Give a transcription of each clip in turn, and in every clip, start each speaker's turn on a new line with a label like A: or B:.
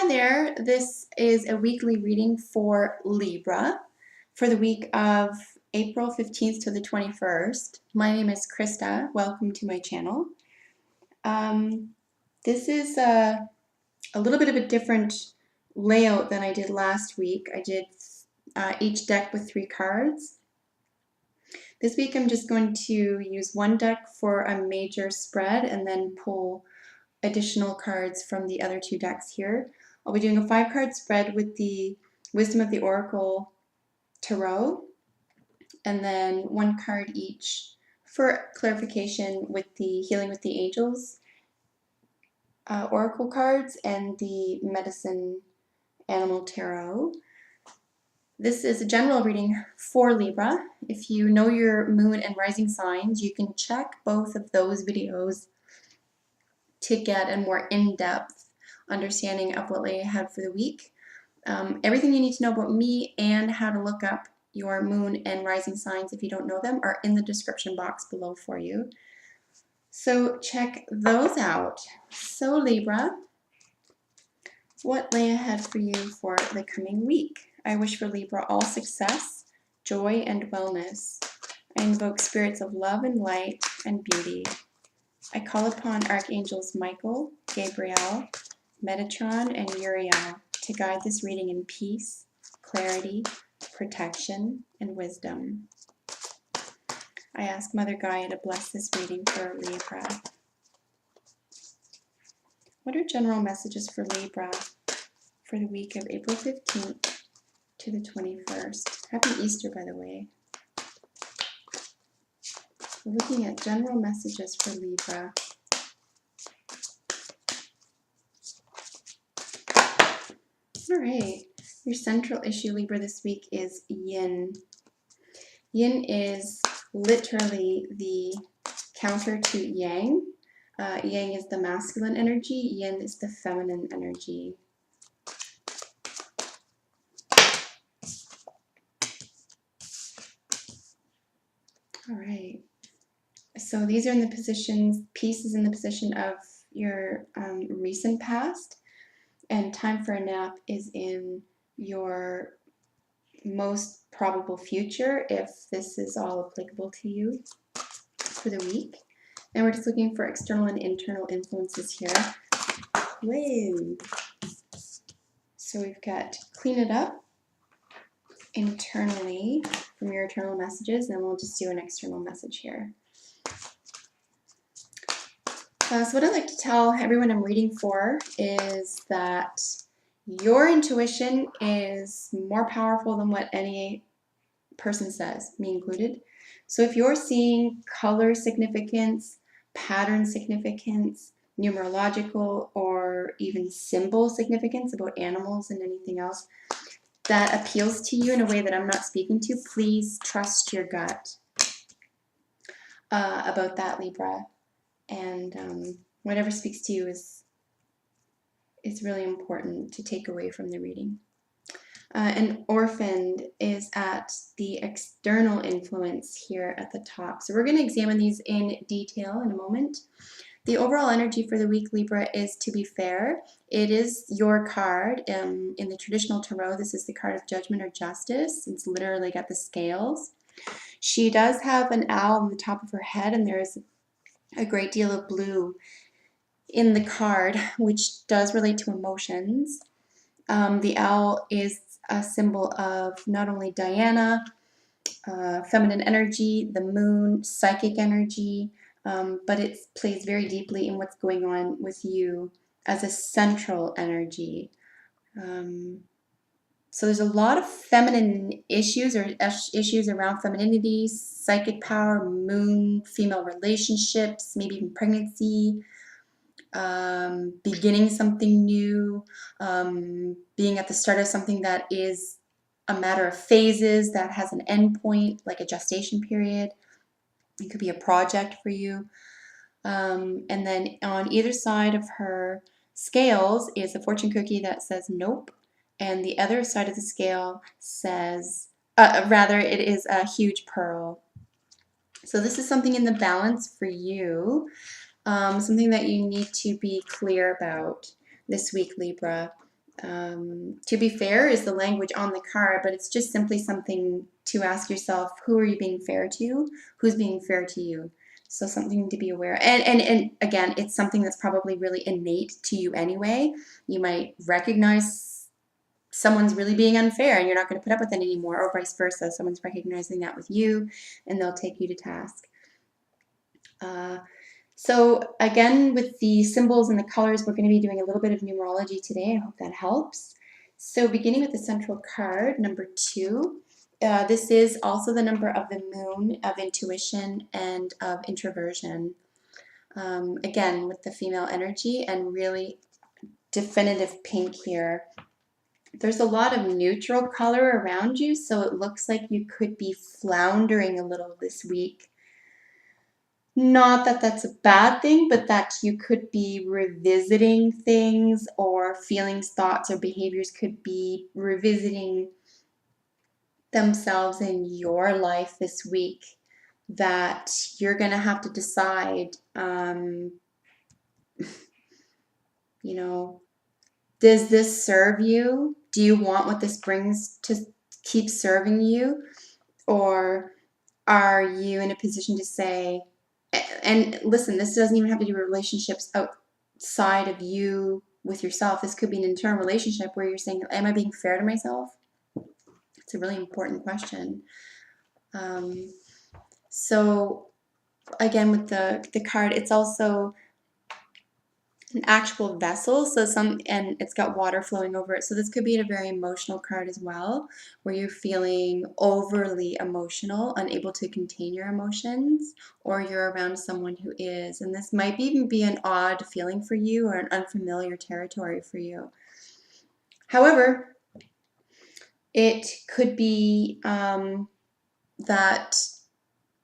A: there, this is a weekly reading for Libra for the week of April 15th to the 21st. My name is Krista. Welcome to my channel. This is a little bit of a different layout than I did last week. I did each deck with 3 cards. This week I'm just going to use one deck for a major spread and then pull additional cards from the other 2 decks here. I'll be doing a 5-card spread with the Wisdom of the Oracle Tarot, and then 1 card each for clarification with the Healing with the Angels Oracle cards and the Medicine Animal Tarot. This is a general reading for Libra. If you know your moon and rising signs, you can check both of those videos to get a more in-depth understanding of what lay ahead for the week. Everything you need to know about me and how to look up your moon and rising signs if you don't know them are in the description box below for you. So check those out. So Libra, what lay ahead for you for the coming week? I wish for Libra all success, joy, and wellness. I invoke spirits of love and light and beauty. I call upon Archangels Michael, Gabriel, Metatron, and Uriel to guide this reading in peace, clarity, protection, and wisdom. I ask Mother Gaia to bless this reading for Libra. What are general messages for Libra for the week of April 15th to the 21st? Happy Easter, by the way. We're looking at general messages for Libra. All right, your central issue, Libra, this week is yin. Yin is literally the counter to yang. Yang is the masculine energy, yin is the feminine energy. All right. So these are in the positions, pieces in the position of your recent past, and time for a nap is in your most probable future, if this is all applicable to you for the week. And we're just looking for external and internal influences here. Whoa. So we've got clean it up internally from your internal messages, and we'll just do an external message here. So what I'd like to tell everyone I'm reading for is that your intuition is more powerful than what any person says, me included. So if you're seeing color significance, pattern significance, numerological, or even symbol significance about animals and anything else that appeals to you in a way that I'm not speaking to, please trust your gut about that, Libra. And whatever speaks to you is really important to take away from the reading. And orphaned is at the external influence here at the top. So we're going to examine these in detail in a moment. The overall energy for the week, Libra, is to be fair. It is your card. In the traditional tarot, this is the card of judgment or justice. It's literally got the scales. She does have an owl on the top of her head, and there is a great deal of blue in the card, which does relate to emotions. The owl is a symbol of not only Diana, feminine energy, the moon, psychic energy, but it plays very deeply in what's going on with you as a central energy. So there's a lot of feminine issues or issues around femininity, psychic power, moon, female relationships, maybe even pregnancy, beginning something new, being at the start of something that is a matter of phases that has an end point, like a gestation period. It could be a project for you. And then on either side of her scales is a fortune cookie that says nope. And the other side of the scale says, it is a huge pearl. So this is something in the balance for you, something that you need to be clear about this week, Libra. To be fair is the language on the card, but it's just simply something to ask yourself, who are you being fair to? Who's being fair to you? So something to be aware of. And again, it's something that's probably really innate to you anyway. You might recognize someone's really being unfair and you're not going to put up with it anymore, or vice versa. Someone's recognizing that with you and they'll take you to task. So again, with the symbols and the colors, we're going to be doing a little bit of numerology today. I hope that helps. So beginning with the central card, number 2. This is also the number of the moon, of intuition, and of introversion. Again, with the female energy and really definitive pink here. There's a lot of neutral color around you, so it looks like you could be floundering a little this week. Not that that's a bad thing, but that you could be revisiting things, or feelings, thoughts, or behaviors could be revisiting themselves in your life this week, that you're going to have to decide, you know, does this serve you? Do you want what this brings to keep serving you? Or are you in a position to say, and listen, this doesn't even have to do with relationships outside of you with yourself. This could be an internal relationship where you're saying, am I being fair to myself? It's a really important question. So again, with the card, it's also an actual vessel, so and it's got water flowing over it. So this could be a very emotional card as well, where you're feeling overly emotional, unable to contain your emotions, or you're around someone who is. And this might even be an odd feeling for you, or an unfamiliar territory for you. However, it could be that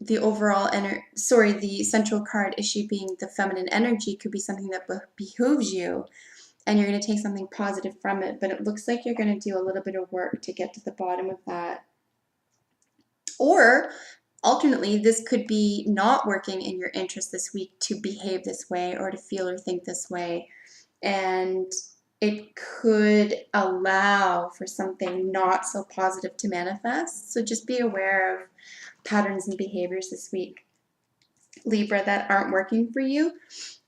A: the overall the central card issue being the feminine energy could be something that behooves you, and you're going to take something positive from it, but it looks like you're going to do a little bit of work to get to the bottom of that. Or alternately, this could be not working in your interest this week to behave this way or to feel or think this way, and it could allow for something not so positive to manifest. So just be aware of patterns and behaviors this week, Libra, that aren't working for you,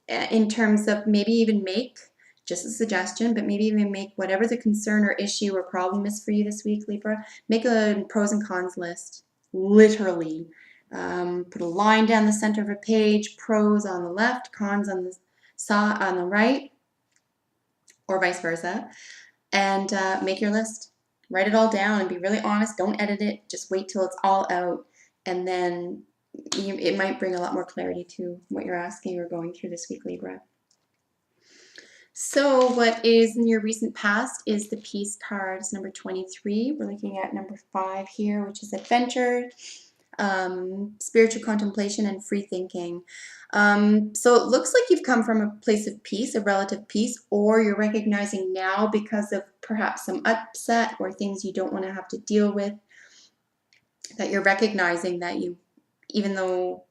A: in terms of maybe even make, just a suggestion, but maybe even make whatever the concern or issue or problem is for you this week, Libra, make a pros and cons list, literally. Put a line down the center of a page, pros on the left, cons on the right, or vice versa, and make your list. Write it all down and be really honest. Don't edit it. Just wait till it's all out, and then it might bring a lot more clarity to what you're asking or going through this week, Libra. So what is in your recent past is the Peace cards, number 23. We're looking at number 5 here, which is adventure, spiritual contemplation, and free thinking. So it looks like you've come from a place of peace, a relative peace, or you're recognizing now, because of perhaps some upset or things you don't want to have to deal with, that you're recognizing that you, even though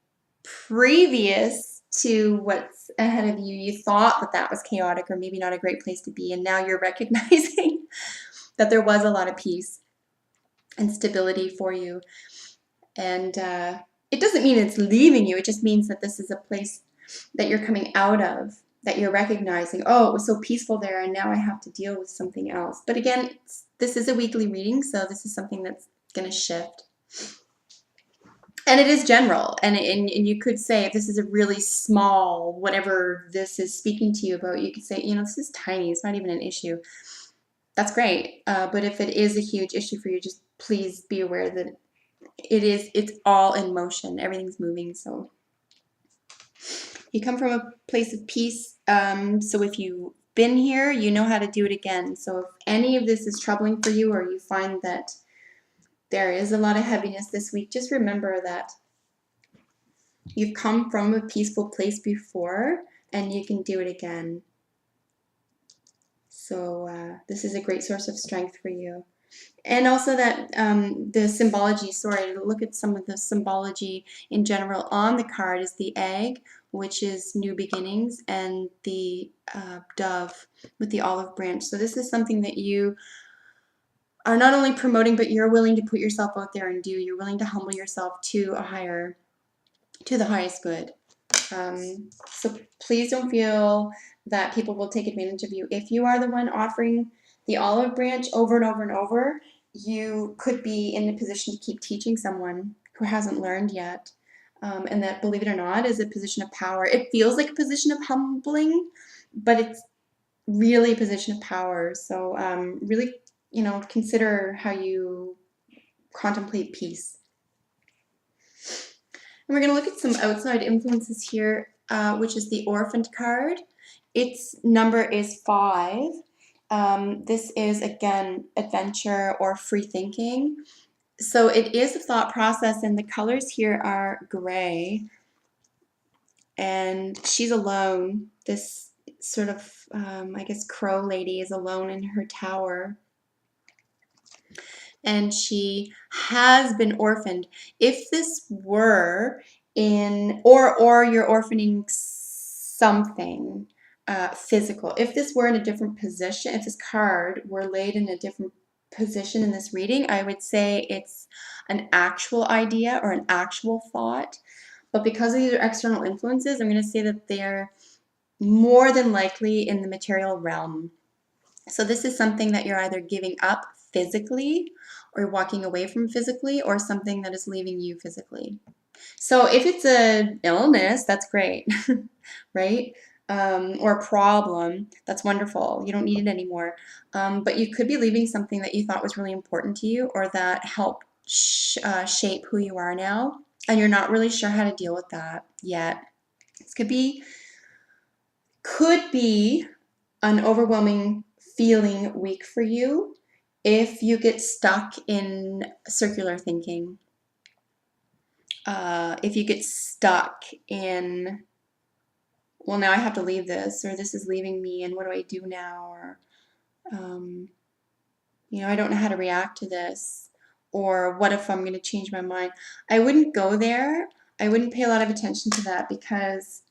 A: previous to what's ahead of you, you thought that that was chaotic or maybe not a great place to be, and now you're recognizing that there was a lot of peace and stability for you. And it doesn't mean it's leaving you. It just means that this is a place that you're coming out of, that you're recognizing, oh, it was so peaceful there, and now I have to deal with something else. But again, this is a weekly reading, so this is something that's going to shift. And it is general, and you could say, if this is a really small, whatever this is speaking to you about, you could say, this is tiny, it's not even an issue. That's great. But if it is a huge issue for you, just please be aware that it's all in motion. Everything's moving. So you come from a place of peace. So if you've been here, you know how to do it again. So if any of this is troubling for you, or you find that there is a lot of heaviness this week, just remember that you've come from a peaceful place before, and you can do it again. So this is a great source of strength for you. And also that the symbology, look at some of the symbology in general on the card, is the egg, which is new beginnings, and the dove with the olive branch. So this is something that you are not only promoting, but you're willing to put yourself out there and do. You're willing to humble yourself to the highest good. So please don't feel that people will take advantage of you. If you are the one offering the olive branch over and over and over, you could be in a position to keep teaching someone who hasn't learned yet. And that, believe it or not, is a position of power. It feels like a position of humbling, but it's really a position of power. So really, consider how you contemplate peace. And we're going to look at some outside influences here, which is the Orphaned card. Its number is 5. This is, again, adventure or free thinking. So it is a thought process, and the colors here are gray. And she's alone. This sort of, I guess, crow lady is alone in her tower. And she has been orphaned. If this were or you're orphaning something physical, if this were in a different position, if this card were laid in a different position in this reading, I would say it's an actual idea or an actual thought. But because of these are external influences, I'm going to say that they're more than likely in the material realm. So this is something that you're either giving up physically or walking away from physically, or something that is leaving you physically. So if it's an illness, that's great, right? Or a problem, that's wonderful. You don't need it anymore. But you could be leaving something that you thought was really important to you, or that helped shape who you are now, and you're not really sure how to deal with that yet. This could be an overwhelming feeling week for you if you get stuck in circular thinking. If you get stuck in, well, now I have to leave this, or this is leaving me, and what do I do now? Or, I don't know how to react to this. Or what if I'm going to change my mind? I wouldn't go there. I wouldn't pay a lot of attention to that, because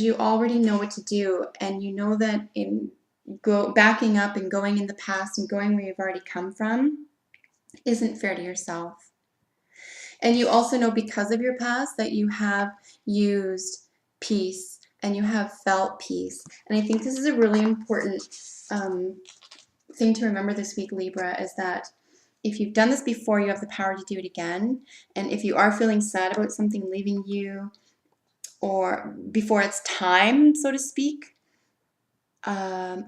A: you already know what to do, and you know that backing up and going in the past and going where you've already come from isn't fair to yourself. And you also know, because of your past, that you have used peace and you have felt peace. And I think this is a really important thing to remember this week, Libra, is that if you've done this before, you have the power to do it again. And if you are feeling sad about something leaving you, or before it's time, so to speak,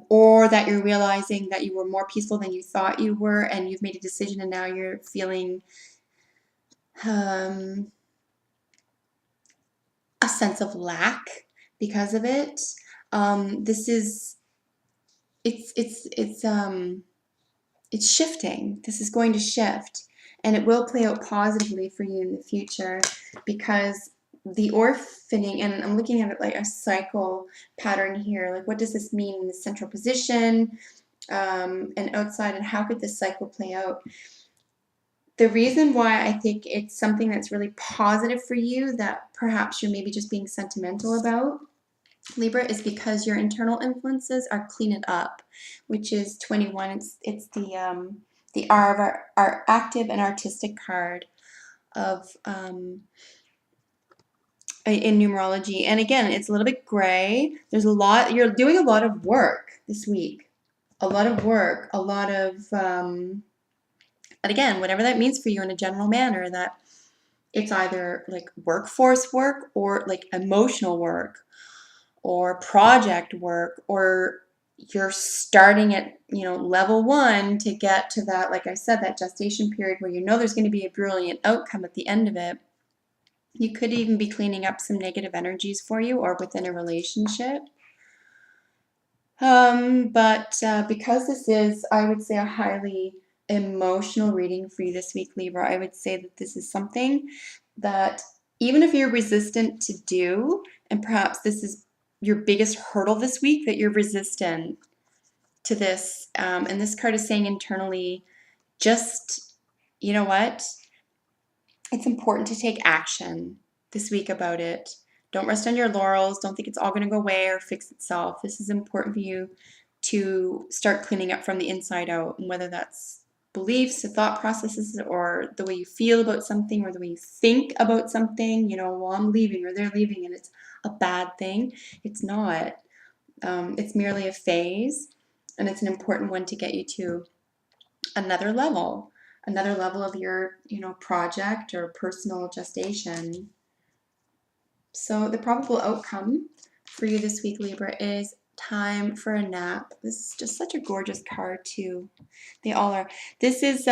A: or that you're realizing that you were more peaceful than you thought you were, and you've made a decision and now you're feeling a sense of lack because of it. It's shifting. This is going to shift, and it will play out positively for you in the future, because the orphaning, and I'm looking at it like a cycle pattern here. Like, what does this mean in the central position and outside, and how could this cycle play out? The reason why I think it's something that's really positive for you, that perhaps you're maybe just being sentimental about, Libra, is because your internal influences are clean it up, which is 21. It's the R of our active and artistic card of in numerology. And again, it's a little bit gray. There's a lot. You're doing a lot of work this week. A lot of work. A lot of and again, whatever that means for you in a general manner, that it's either like workforce work, or like emotional work, or project work, or you're starting at level 1 to get to that, like I said, that gestation period where there's going to be a brilliant outcome at the end of it. You could even be cleaning up some negative energies for you, or within a relationship. But because this is, I would say, a highly emotional reading for you this week, Libra, I would say that this is something that, even if you're resistant to do, and perhaps this is your biggest hurdle this week, that you're resistant to this, and this card is saying internally, just, you know what, it's important to take action this week about it. Don't rest on your laurels. Don't think it's all going to go away or fix itself. This is important for you to start cleaning up from the inside out, and whether that's beliefs or thought processes or the way you feel about something or the way you think about something, well, I'm leaving or they're leaving and it's a bad thing. It's not. It's merely a phase, and it's an important one to get you to another level of your, project or personal gestation. So the probable outcome for you this week, Libra, is time for a nap. This is just such a gorgeous card too. They all are. This is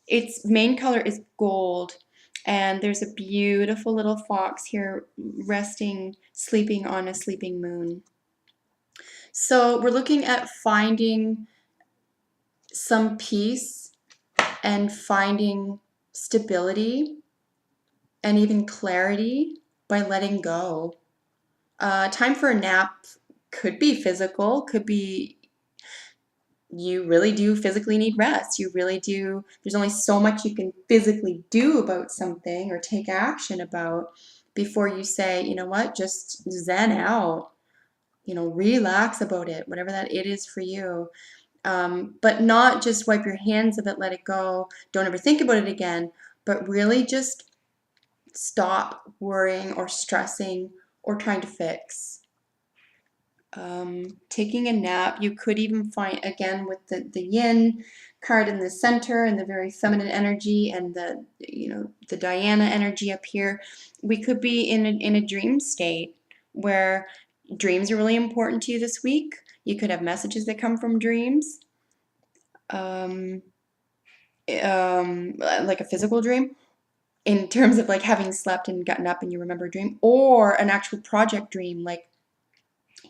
A: its main color is gold, and there's a beautiful little fox here resting, sleeping on a sleeping moon. So we're looking at finding some peace and finding stability and even clarity by letting go. Time for a nap could be physical, could be you really do physically need rest. You really do. There's only so much you can physically do about something or take action about before you say, you know what, just zen out, relax about it, whatever that it is for you. But not just wipe your hands of it, let it go, don't ever think about it again, but really just stop worrying or stressing or trying to fix. Taking a nap, you could even find, again, with the yin card in the center and the very feminine energy and the Diana energy up here, we could be in a dream state where dreams are really important to you this week. You could have messages that come from dreams. Like a physical dream in terms of like having slept and gotten up and you remember a dream, or an actual project dream, like,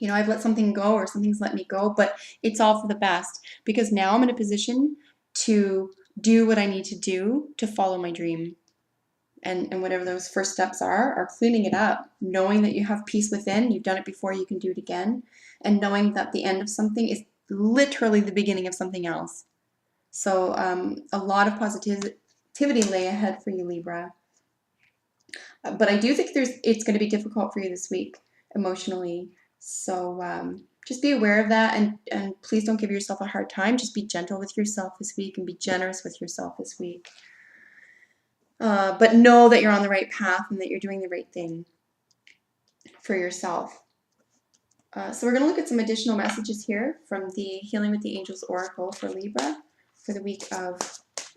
A: I've let something go or something's let me go, but it's all for the best because now I'm in a position to do what I need to do to follow my dream. And whatever those first steps are cleaning it up, knowing that you have peace within, you've done it before, you can do it again, and knowing that the end of something is literally the beginning of something else. So a lot of positivity lay ahead for you, Libra. But I do think it's going to be difficult for you this week emotionally. So just be aware of that, and please don't give yourself a hard time. Just be gentle with yourself this week and be generous with yourself this week. But know that you're on the right path and that you're doing the right thing for yourself. So we're going to look at some additional messages here from the Healing with the Angels Oracle for Libra for the week of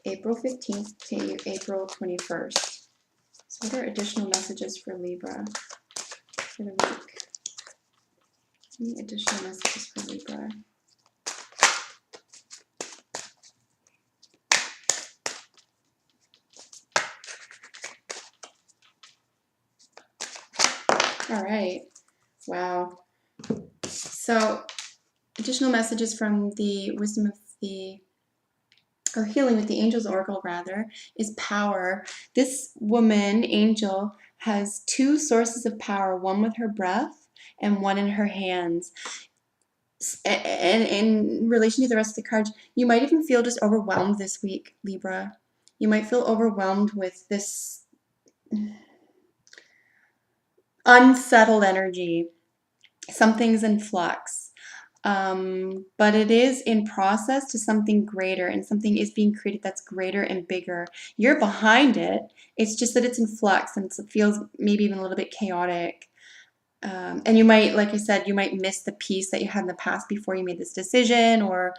A: April 15th to April 21st. So what are additional messages for Libra for the week? Any additional messages for Libra? All right. Wow. So additional messages from the Wisdom of the, or Healing with the Angels Oracle rather, is power. This woman, angel, has two sources of power, one with her breath and one in her hands. And in relation to the rest of the cards, you might even feel just overwhelmed this week, Libra. You might feel overwhelmed with this unsettled energy. Something's in flux. But it is in process to something greater, and something is being created that's greater and bigger. You're behind it. It's just that it's in flux and it feels maybe even a little bit chaotic. And you might, like I said, you might miss the peace that you had in the past before you made this decision, or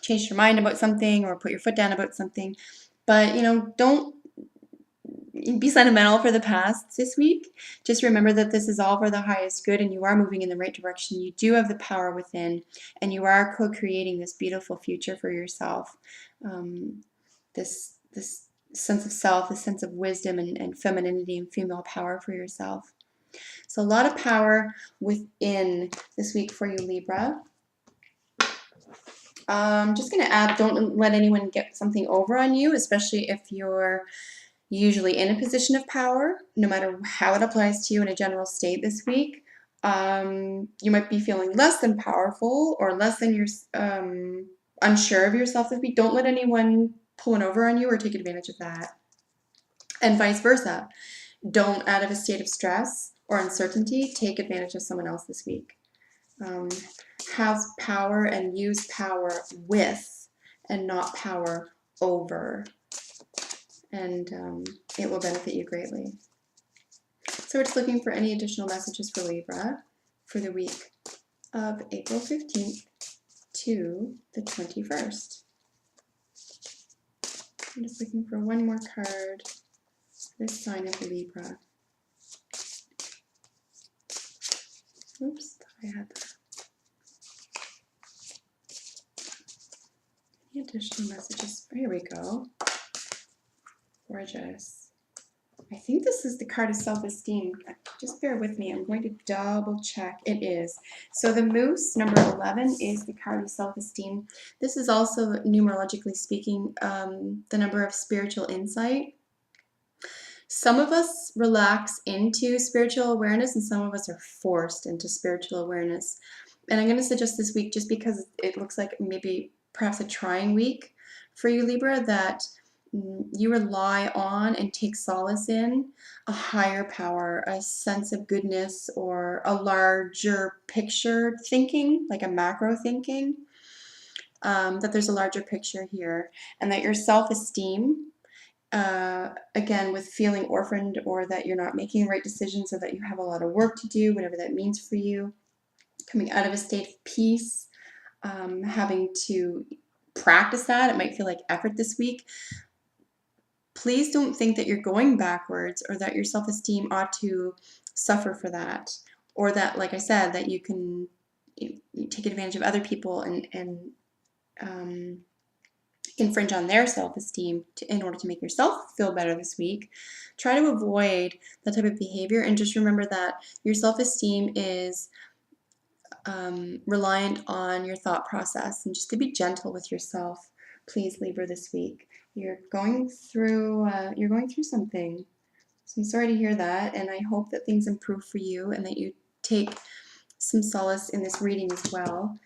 A: changed your mind about something, or put your foot down about something. But, don't be sentimental for the past this week. Just remember that this is all for the highest good and you are moving in the right direction. You do have the power within, and you are co-creating this beautiful future for yourself. This sense of self, this sense of wisdom and femininity and female power for yourself. So a lot of power within this week for you, Libra. Just going to add, don't let anyone get something over on you, especially if you're usually in a position of power, no matter how it applies to you in a general state this week. You might be feeling less than powerful or less than unsure of yourself this week. Don't let anyone pull one over on you or take advantage of that. And vice versa. Don't, out of a state of stress or uncertainty, take advantage of someone else this week. Have power and use power with and not power over. And it will benefit you greatly. So we're just looking for any additional messages for Libra for the week of April 15th to the 21st. I'm just looking for one more card for this sign of Libra. Oops, I had that. Any additional messages? Here we go. Gorgeous. I think this is the card of self-esteem. Just bear with me. I'm going to double check. It is. So the moose, number 11, is the card of self-esteem. This is also, numerologically speaking, the number of spiritual insight. Some of us relax into spiritual awareness and some of us are forced into spiritual awareness. And I'm going to suggest this week, just because it looks like maybe perhaps a trying week for you, Libra, that you rely on and take solace in a higher power, a sense of goodness, or a larger picture thinking, like a macro thinking, that there's a larger picture here, and that your self-esteem, again, with feeling orphaned or that you're not making the right decisions or that you have a lot of work to do, whatever that means for you, coming out of a state of peace, having to practice that. It might feel like effort this week. Please don't think that you're going backwards or that your self-esteem ought to suffer for that, or that, like I said, that you can take advantage of other people and infringe on their self-esteem in order to make yourself feel better this week. Try to avoid that type of behavior, and just remember that your self-esteem is reliant on your thought process, and just to be gentle with yourself, please, Libra, this week. You're going through something. So I'm sorry to hear that, and I hope that things improve for you and that you take some solace in this reading as well.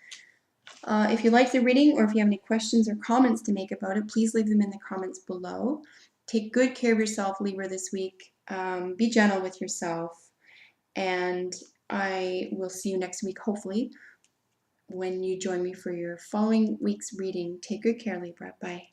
A: If you like the reading, or if you have any questions or comments to make about it, please leave them in the comments below. Take good care of yourself, Libra, this week. Be gentle with yourself, and I will see you next week, hopefully, when you join me for your following week's reading. Take good care, Libra. Bye.